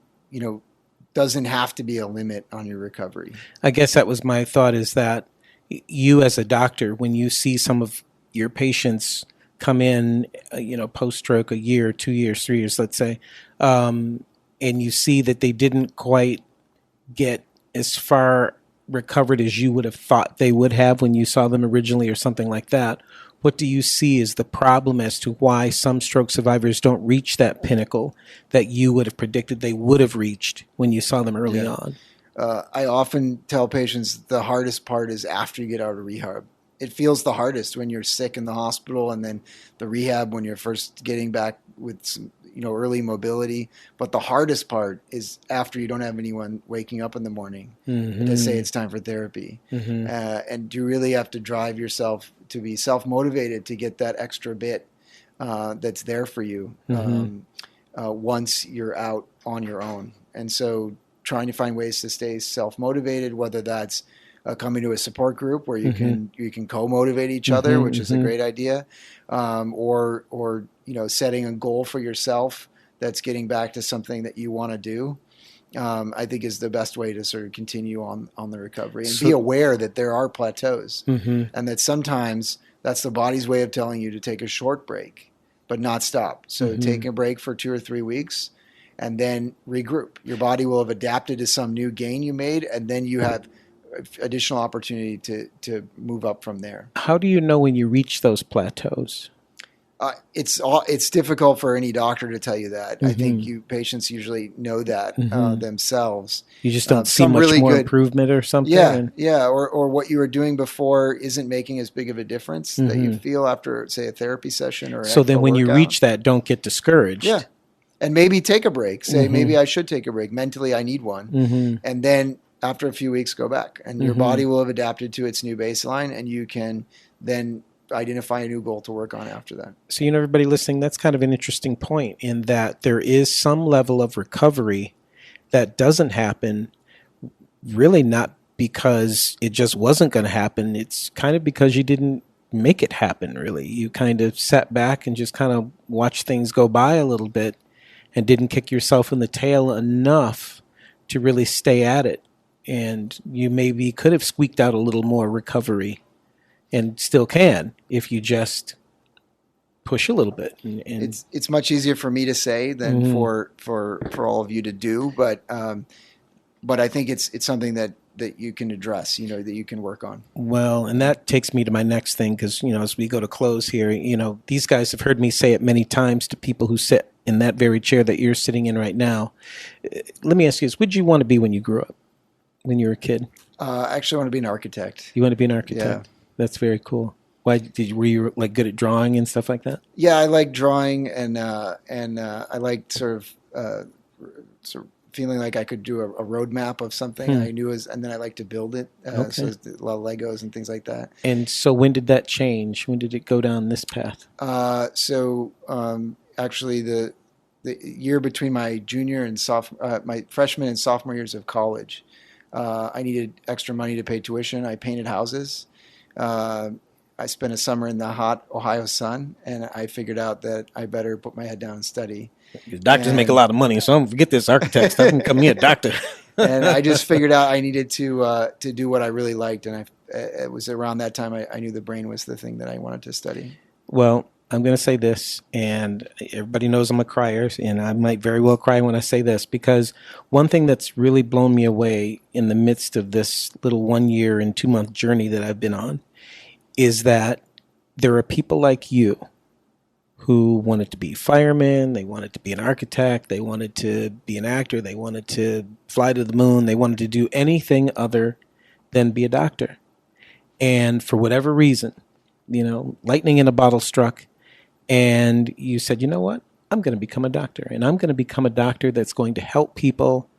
doesn't have to be a limit on your recovery. I guess that was my thought, is that you as a doctor, when you see some of your patients come in, post-stroke, 1 year, 2 years, 3 years, let's say, and you see that they didn't quite get as far recovered as you would have thought they would have when you saw them originally or something like that, what do you see as the problem as to why some stroke survivors don't reach that pinnacle that you would have predicted they would have reached when you saw them early on? I often tell patients the hardest part is after you get out of rehab. It feels the hardest when you're sick in the hospital, and then the rehab when you're first getting back with some early mobility. But the hardest part is after you don't have anyone waking up in the morning to say it's time for therapy. And you really have to drive yourself to be self-motivated to get that extra bit that's there for you once you're out on your own. And so trying to find ways to stay self-motivated, whether that's coming to a support group where you can co-motivate each other, which is a great idea, or setting a goal for yourself that's getting back to something that you want to do. I think is the best way to sort of continue on the recovery, and be aware that there are plateaus, and that sometimes that's the body's way of telling you to take a short break, but not stop. So take a break for 2 or 3 weeks, and then regroup. Your body will have adapted to some new gain you made, and then you have additional opportunity to move up from there. How do you know when you reach those plateaus? It's difficult for any doctor to tell you that. I think patients usually know that themselves. You just don't see much really more improvement or something? Yeah. Or what you were doing before isn't making as big of a difference that you feel after, say, a therapy session or so then when workout. You reach that, don't get discouraged. Yeah. And maybe take a break. Say, maybe I should take a break. Mentally, I need one. And then after a few weeks, go back. And your body will have adapted to its new baseline, and you can then identify a new goal to work on after that. So, everybody listening, that's kind of an interesting point, in that there is some level of recovery that doesn't happen, really not because it just wasn't going to happen. It's kind of because you didn't make it happen, really. You kind of sat back and just kind of watched things go by a little bit and didn't kick yourself in the tail enough to really stay at it. And you maybe could have squeaked out a little more recovery, and still can if you just push a little bit. And it's much easier for me to say than for all of you to do, but I think it's something that you can address, that you can work on. Well, and that takes me to my next thing, because as we go to close here, these guys have heard me say it many times to people who sit in that very chair that you're sitting in right now. Let me ask you this: what did you want to be when you grew up, when you were a kid? I actually want to be an architect. You want to be an architect? Yeah. That's very cool. Why were you like good at drawing and stuff like that? Yeah, I like drawing, and I like sort of feeling like I could do a roadmap of something I knew and then I like to build it. So a lot of Legos and things like that. And so when did that change? When did it go down this path? Actually, the year between my junior and my freshman and sophomore years of college, I needed extra money to pay tuition. I painted houses. I spent a summer in the hot Ohio sun, and I figured out that I better put my head down and study. Doctors make a lot of money, so I'm forget this architect stuff and become me a doctor. And I just figured out I needed to do what I really liked, and it was around that time I knew the brain was the thing that I wanted to study. Well, I'm going to say this, and everybody knows I'm a crier, and I might very well cry when I say this, because one thing that's really blown me away in the midst of this little 1 year and 2 month journey that I've been on is that there are people like you who wanted to be firemen, they wanted to be an architect, they wanted to be an actor, they wanted to fly to the moon, they wanted to do anything other than be a doctor. And for whatever reason, lightning in a bottle struck, and you said, you know what? I'm going to become a doctor, and I'm going to become a doctor that's going to help people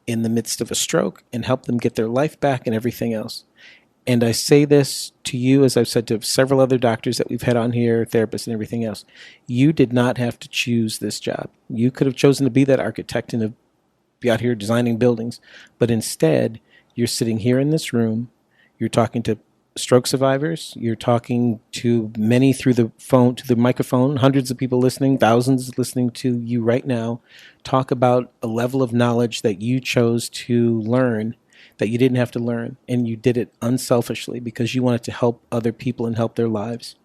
in the midst of a stroke and help them get their life back and everything else. And I say this to you, as I've said to several other doctors that we've had on here, therapists and everything else. You did not have to choose this job. You could have chosen to be that architect and be out here designing buildings. But instead, you're sitting here in this room. You're talking to stroke survivors. You're talking to many through the phone, to the microphone, hundreds of people listening, thousands listening to you right now. Talk about a level of knowledge that you chose to learn, that you didn't have to learn, and you did it unselfishly because you wanted to help other people and help their lives.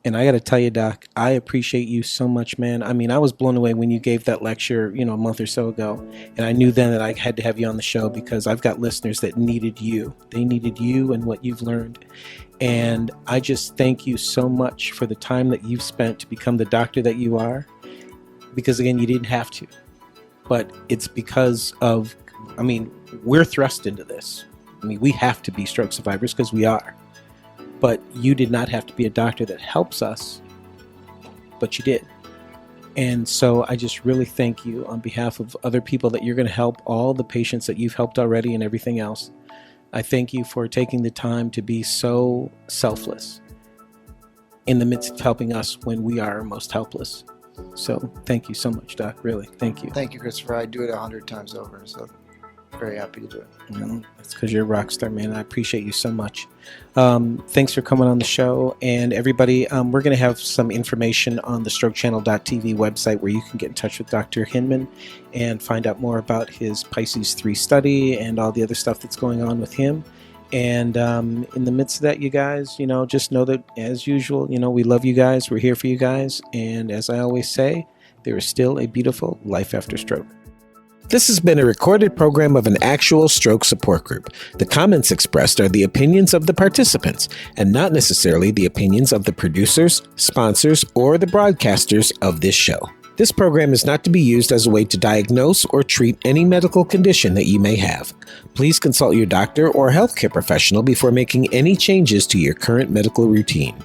And I got to tell you, Doc, I appreciate you so much, man. I mean, I was blown away when you gave that lecture, a month or so ago. And I knew then that I had to have you on the show because I've got listeners that needed you. They needed you and what you've learned. And I just thank you so much for the time that you've spent to become the doctor that you are. Because again, you didn't have to. But it's because of, we're thrust into this. We have to be stroke survivors because we are. But you did not have to be a doctor that helps us, but you did. And so I just really thank you on behalf of other people that you're going to help, all the patients that you've helped already and everything else. I thank you for taking the time to be so selfless in the midst of helping us when we are most helpless. So thank you so much, Doc. Really, thank you. Thank you, Christopher. I'd do it 100 times over. So very happy to do it. That's because you're a rock star, man. I appreciate you so much. Thanks for coming on the show. And everybody, we're going to have some information on the strokechannel.tv website where you can get in touch with Dr. Hinman and find out more about his Pisces 3 study and all the other stuff that's going on with him. And in the midst of that, you guys, just know that, as usual, we love you guys. We're here for you guys. And as I always say, there is still a beautiful life after stroke. This has been a recorded program of an actual stroke support group. The comments expressed are the opinions of the participants and not necessarily the opinions of the producers, sponsors, or the broadcasters of this show. This program is not to be used as a way to diagnose or treat any medical condition that you may have. Please consult your doctor or healthcare professional before making any changes to your current medical routine.